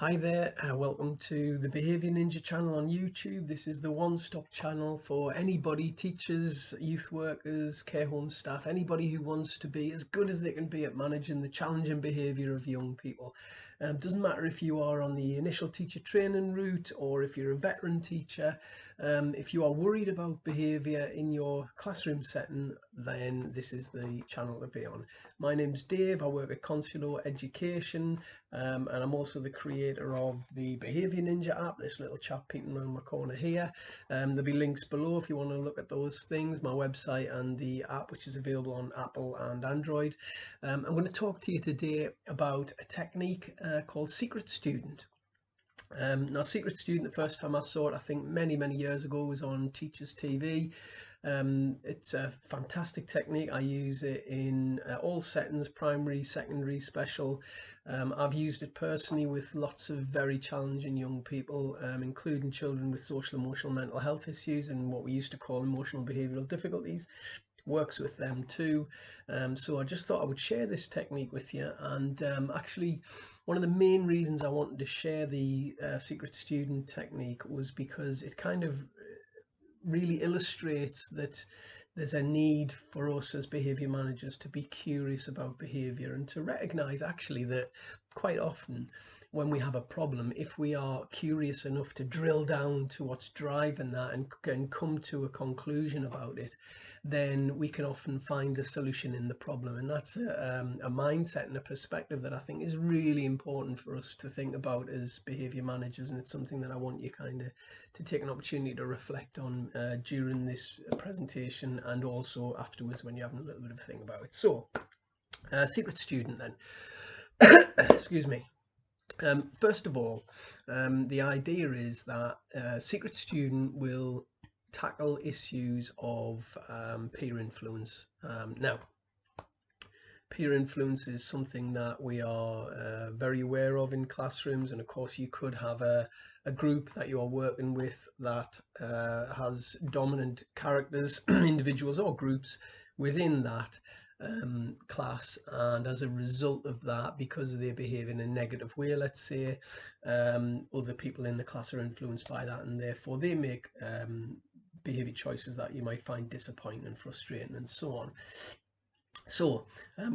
Hi there, welcome to the Behaviour Ninja channel on YouTube. This is the one-stop channel for anybody, teachers, youth workers, care home staff, anybody who wants to be as good as they can be at managing the challenging behaviour of young people. Doesn't matter if you are on the initial teacher training route or if you're a veteran teacher. If you are worried about behaviour in your classroom setting, then this is the channel to be on. My name's Dave, I work at Consuloed Education. And I'm also the creator of the Behaviour Ninja app, this little chap peeking around my corner here. There'll be links below if you want to look at those things, my website and the app, which is available on Apple and Android. I'm going to talk to you today about a technique called Secret Student. Now, Secret Student, the first time I saw it, I think many years ago, was on Teachers TV. It's a fantastic technique. I use it in all settings, primary, secondary, special. I've used it personally with lots of very challenging young people, including children with social, emotional, mental health issues and what we used to call emotional behavioural difficulties. Works with them too. So I just thought I would share this technique with you, and actually one of the main reasons I wanted to share the Secret Student technique was because it kind of really illustrates that there's a need for us as behaviour managers to be curious about behaviour and to recognise actually that quite often when we have a problem, if we are curious enough to drill down to what's driving that and come to a conclusion about it, then we can often find the solution in the problem. And that's a mindset and a perspective that I think is really important for us to think about as behaviour managers, and it's something that I want you kind of to take an opportunity to reflect on during this presentation and also afterwards when you're having a little bit of a think about it. So, Secret Student then. Excuse me. First of all, the idea is that Secret Student will tackle issues of peer influence. Now, peer influence is something that we are very aware of in classrooms, and of course you could have a group that you are working with that has dominant characters, individuals or groups within that class, and as a result of that, because they behave in a negative way, let's say, other people in the class are influenced by that, and therefore they make behavior choices that you might find disappointing and frustrating and so on. So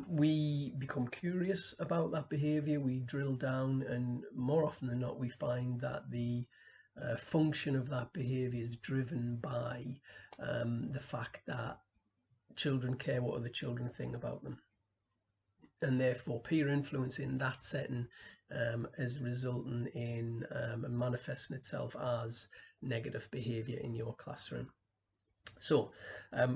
we become curious about that behavior, we drill down, and more often than not we find that the function of that behavior is driven by the fact that children care what other children think about them, and therefore peer influence in that setting is resulting in and manifesting itself as negative behavior in your classroom. So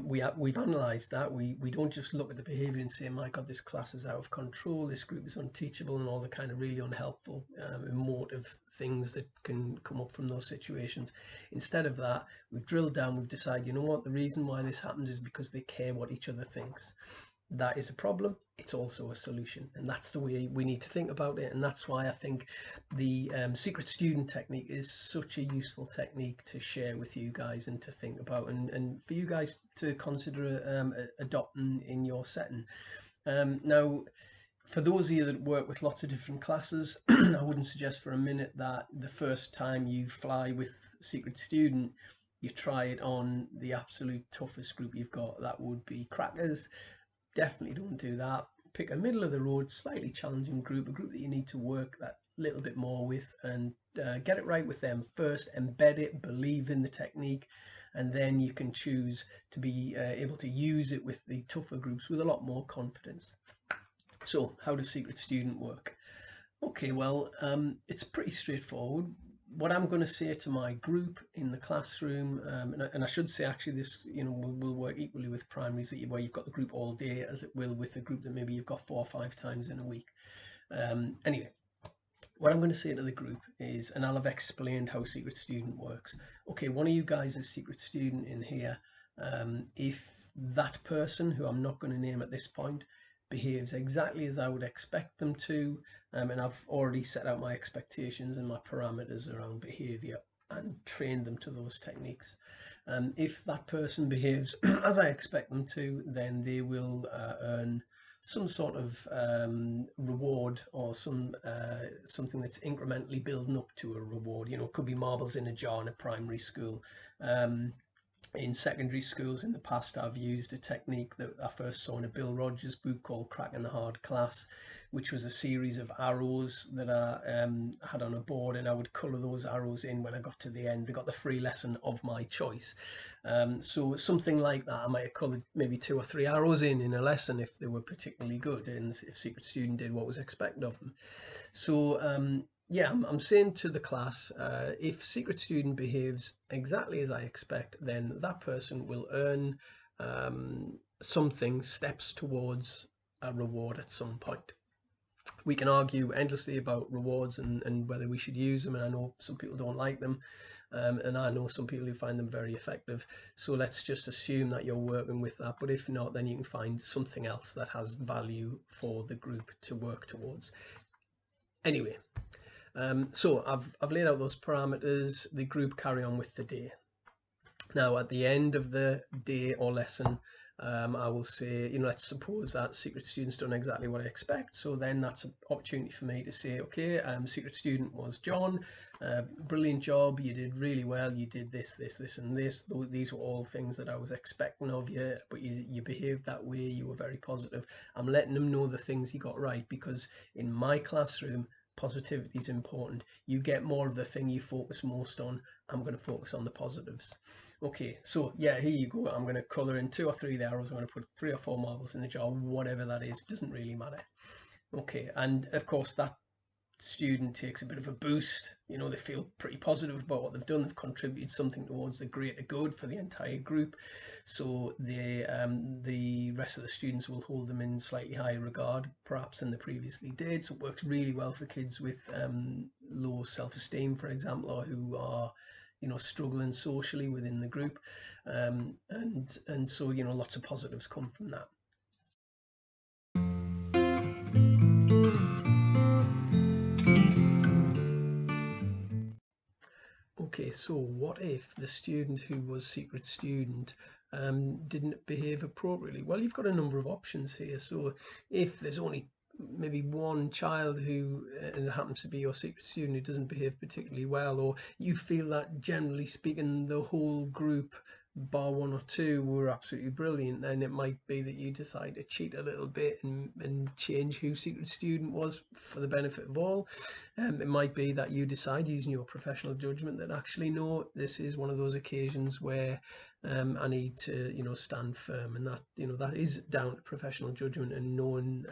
we've analysed that. We don't just look at the behaviour and say, my God, this class is out of control, this group is unteachable, and all the kind of really unhelpful, emotive things that can come up from those situations. Instead of that, we've drilled down, we've decided, you know what, the reason why this happens is because they care what each other thinks. That is a problem, it's also a solution, and that's the way we need to think about it. And that's why I think the Secret Student technique is such a useful technique to share with you guys and to think about, and for you guys to consider adopting in your setting. Now, for those of you that work with lots of different classes, I wouldn't suggest for a minute that the first time you fly with Secret Student you try it on the absolute toughest group you've got. That would be crackers. Definitely don't do that. Pick a middle of the road, slightly challenging group, a group that you need to work that little bit more with, and get it right with them first, embed it, believe in the technique, and then you can choose to be able to use it with the tougher groups with a lot more confidence. So how does Secret Student work? Okay, well, it's pretty straightforward. What I'm going to say to my group in the classroom, and I should say actually this, will work equally with primaries where you've got the group all day as it will with a group that maybe you've got 4 or 5 times in a week. Anyway, what I'm going to say to the group is, and I'll have explained how Secret Student works. Okay, one of you guys is Secret Student in here. If that person, who I'm not going to name at this point, behaves exactly as I would expect them to, and I've already set out my expectations and my parameters around behaviour and trained them to those techniques. If that person behaves as I expect them to, then they will earn some sort of reward, or something that's incrementally building up to a reward. You know, it could be marbles in a jar in a primary school. Um, in secondary schools in the past, I've used a technique that I first saw in a Bill Rogers book called Cracking the Hard Class, which was a series of arrows that I had on a board, and I would colour those arrows in when I got to the end. I got the free lesson of my choice. So something like that, I might have coloured maybe 2 or 3 arrows in a lesson if they were particularly good, and if Secret Student did what was expected of them. So yeah, I'm saying to the class, if Secret Student behaves exactly as I expect, then that person will earn something, steps towards a reward at some point. We can argue endlessly about rewards and whether we should use them, and I know some people don't like them, and I know some people who find them very effective. So let's just assume that you're working with that, but if not, then you can find something else that has value for the group to work towards. Anyway, so I've laid out those parameters. The group carry on with the day. Now, at the end of the day or lesson, I will say, you know, let's suppose that Secret Student's done exactly what I expect. So then that's an opportunity for me to say, okay, Secret Student was John. Brilliant job. You did really well. You did this, this, this, and this. These were all things that I was expecting of you, but you behaved that way. You were very positive. I'm letting them know the things he got right, because in my classroom, positivity is important. You get more of the thing you focus most on. I'm going to focus on the positives. Okay, so yeah, here you go. I'm going to colour in 2 or 3 of the arrows. I'm going to put 3 or 4 marbles in the jar, whatever that is. It doesn't really matter. Okay, and of course that student takes a bit of a boost. You know, they feel pretty positive about what they've done. They've contributed something towards the greater good for the entire group. So the rest of the students will hold them in slightly higher regard, perhaps, than they previously did. So it works really well for kids with low self-esteem, for example, or who are, you know, struggling socially within the group. And so, you know, lots of positives come from that. Okay, so what if the student who was Secret Student didn't behave appropriately? Well, you've got a number of options here. So if there's only maybe one child who and it happens to be your Secret Student who doesn't behave particularly well, or you feel that generally speaking the whole group, bar 1 or 2, were absolutely brilliant, then it might be that you decide to cheat a little bit and change who Secret Student was for the benefit of all. It might be that you decide, using your professional judgment, that actually no, this is one of those occasions where I need to, you know, stand firm, and that, you know, that is down to professional judgment and knowing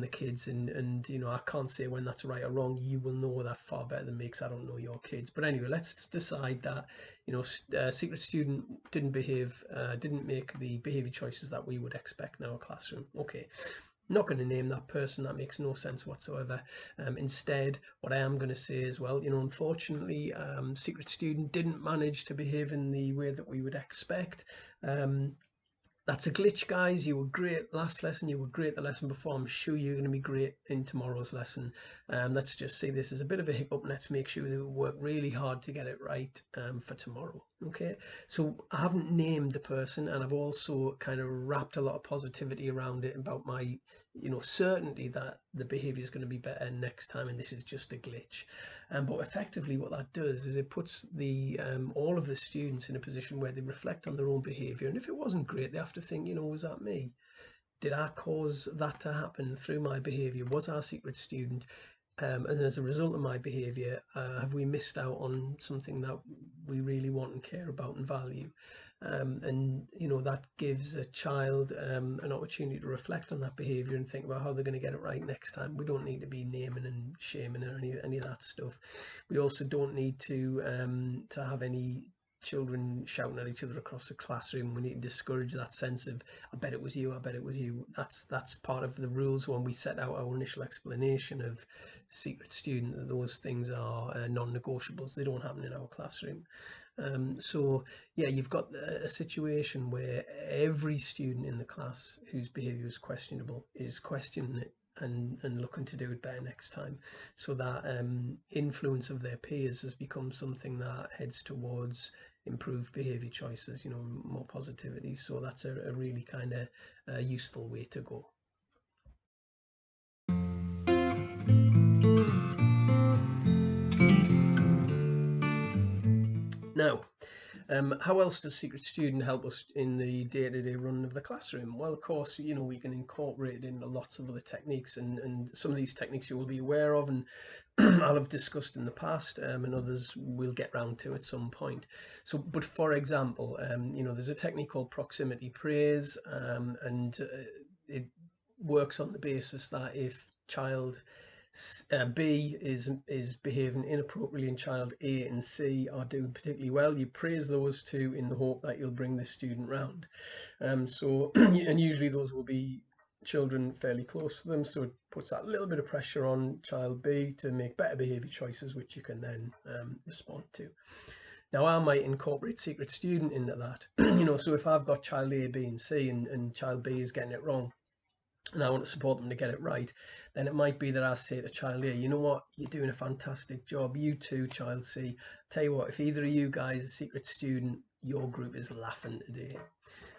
the kids, and you know, I can't say when that's right or wrong. You will know that far better than me, because I don't know your kids. But anyway, let's decide that, you know, Secret Student didn't make the behavior choices that we would expect in our classroom. Okay, not going to name that person. That makes no sense whatsoever. Instead, what I am going to say is, well, you know, unfortunately, Secret Student didn't manage to behave in the way that we would expect. That's a glitch, guys. You were great last lesson. You were great the lesson before. I'm sure you're going to be great in tomorrow's lesson. Let's just see this as a bit of a hiccup. Let's make sure that we work really hard to get it right for tomorrow. Okay, so I haven't named the person, and I've also kind of wrapped a lot of positivity around it about my, you know, certainty that the behavior is going to be better next time, and this is just a glitch. But effectively, what that does is it puts the all of the students in a position where they reflect on their own behavior, and if it wasn't great, they have to think, you know, was that me? Did I cause that to happen through my behavior? Was I a Secret Student? And as a result of my behaviour, have we missed out on something that we really want and care about and value? And you know, that gives a child an opportunity to reflect on that behaviour and think about how they're going to get it right next time. We don't need to be naming and shaming or any of that stuff. We also don't need to have any children shouting at each other across the classroom. We need to discourage that sense of, I bet it was you, I bet it was you. That's part of the rules when we set out our initial explanation of Secret Student, that those things are non-negotiables. They don't happen in our classroom. So yeah, you've got a situation where every student in the class whose behaviour is questionable is questioning it and looking to do it better next time. So that influence of their peers has become something that heads towards improved behaviour choices, you know, more positivity. So that's a really kind of useful way to go. Now, how else does Secret Student help us in the day-to-day running of the classroom? Well, of course, we can incorporate it into lots of other techniques, and some of these techniques you will be aware of, and I'll have discussed in the past, and others we'll get round to at some point. So, but for example, there's a technique called proximity praise, and it works on the basis that if child B is behaving inappropriately and child A and C are doing particularly well, you praise those two in the hope that you'll bring the student round. And usually those will be children fairly close to them, so it puts that little bit of pressure on child B to make better behaviour choices, which you can then respond to. Now, I might incorporate Secret Student into that. So if I've got child A, B, and C, and child B is getting it wrong, and I want to support them to get it right, then it might be that I say to child A, you know what, you're doing a fantastic job. You too, child C. Tell you what, if either of you guys are Secret Student, your group is laughing today.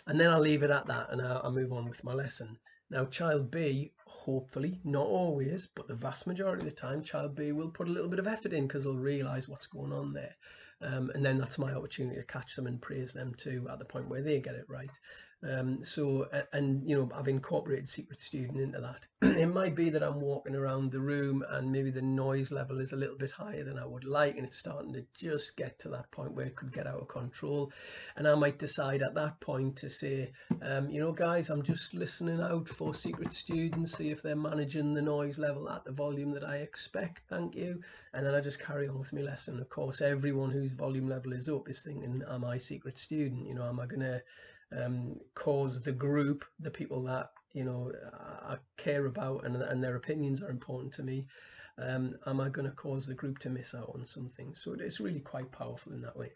And then I'll leave it at that, and I'll move on with my lesson. Now, child B, hopefully, not always, but the vast majority of the time, child B will put a little bit of effort in because they'll realise what's going on there. And then that's my opportunity to catch them and praise them too at the point where they get it right. I've incorporated Secret Student into that. It might be that I'm walking around the room and maybe the noise level is a little bit higher than I would like, and it's starting to just get to that point where it could get out of control. And I might decide at that point to say, guys, I'm just listening out for Secret Students, see if they're managing the noise level at the volume that I expect. Thank you. And then I just carry on with my lesson. Of course, everyone whose volume level is up is thinking, am I Secret Student? Am I going to cause the group, the people that I care about and their opinions are important to me, am I going to cause the group to miss out on something? So it's really quite powerful in that way.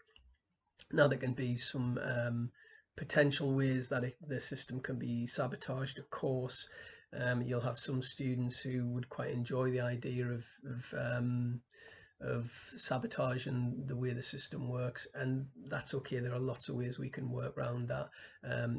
Now, there can be some potential ways that the system can be sabotaged. Of course, you'll have some students who would quite enjoy the idea of sabotaging the way the system works, and that's okay. There are lots of ways we can work around that.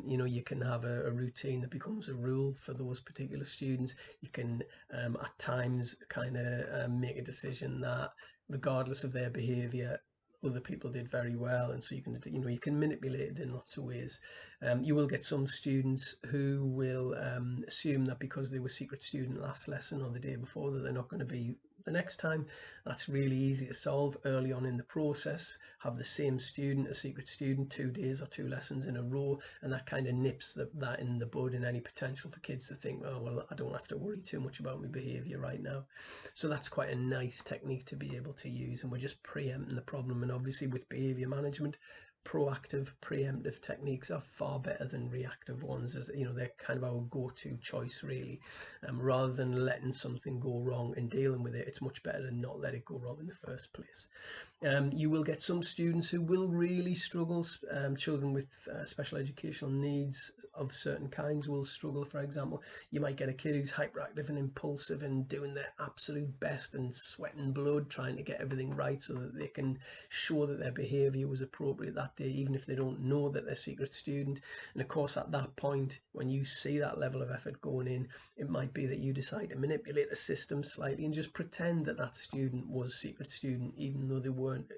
You can have a routine that becomes a rule for those particular students. You can at times kind of make a decision that regardless of their behavior, other people did very well, and so you can manipulate it in lots of ways. You will get some students who will assume that because they were Secret Student last lesson or the day before that they're not going to be the next time. That's really easy to solve early on in the process. Have the same student, a Secret Student, 2 days or 2 lessons in a row, and that kind of nips that in the bud, and any potential for kids to think, oh well, I don't have to worry too much about my behaviour right now. So that's quite a nice technique to be able to use, and we're just preempting the problem. And obviously with behaviour management, proactive preemptive techniques are far better than reactive ones, as they're kind of our go-to choice really. Rather than letting something go wrong and dealing with it, it's much better to not let it go wrong in the first place. You will get some students who will really struggle. Children with special educational needs of certain kinds will struggle. For example, you might get a kid who's hyperactive and impulsive and doing their absolute best and sweating blood trying to get everything right so that they can show that their behaviour was appropriate that day, even if they don't know that they're Secret Student. And of course, at that point, when you see that level of effort going in, it might be that you decide to manipulate the system slightly and just pretend that that student was Secret Student, even though they weren't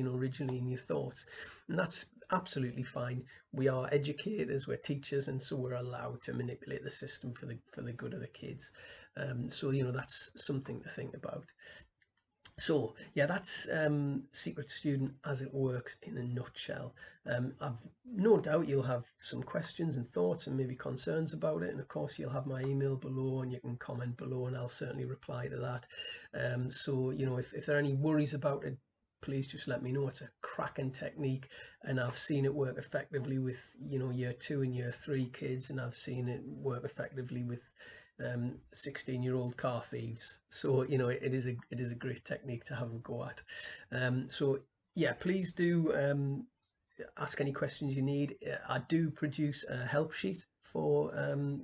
originally in your thoughts. And that's absolutely fine. We are educators, we're teachers, and so we're allowed to manipulate the system for the good of the kids. So that's something to think about. So yeah, that's Secret Student as it works in a nutshell. I've no doubt you'll have some questions and thoughts and maybe concerns about it, and of course you'll have my email below and you can comment below and I'll certainly reply to that. So if there are any worries about it, please just let me know. It's a cracking technique, and I've seen it work effectively with year 2 and year 3 kids, and I've seen it work effectively with 16-year-old car thieves. So it is a great technique to have a go at. So yeah, please do ask any questions you need. I do produce a help sheet for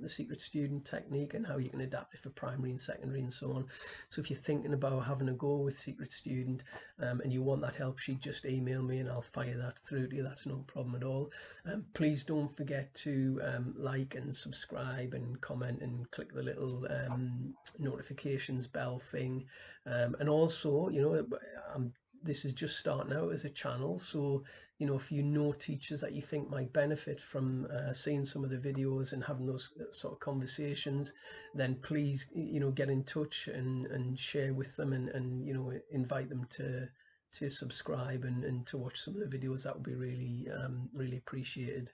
the Secret Student technique and how you can adapt it for primary and secondary and so on. So if you're thinking about having a go with Secret Student and you want that help sheet, just email me and I'll fire that through to you. That's no problem at all. Please don't forget to like and subscribe and comment and click the little notifications bell thing. And also, I'm this is just starting out as a channel. So, you know, if you know teachers that you think might benefit from seeing some of the videos and having those sort of conversations, then please, you know, get in touch and share with them, and you know, invite them to subscribe and to watch some of the videos. That would be really really appreciated.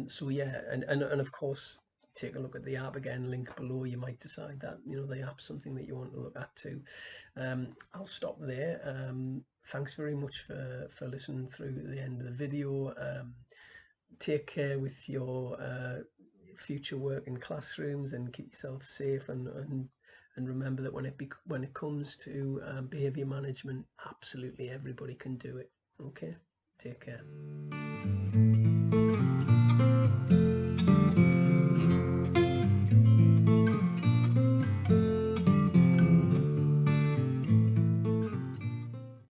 So yeah, and of course, take a look at the app again, link below. You might decide that, you know, the app's something that you want to look at too. I'll stop there. Thanks very much for listening through the end of the video. Take care with your future work in classrooms, and keep yourself safe, and remember that when it comes to behavior management, absolutely everybody can do it. Okay, take care.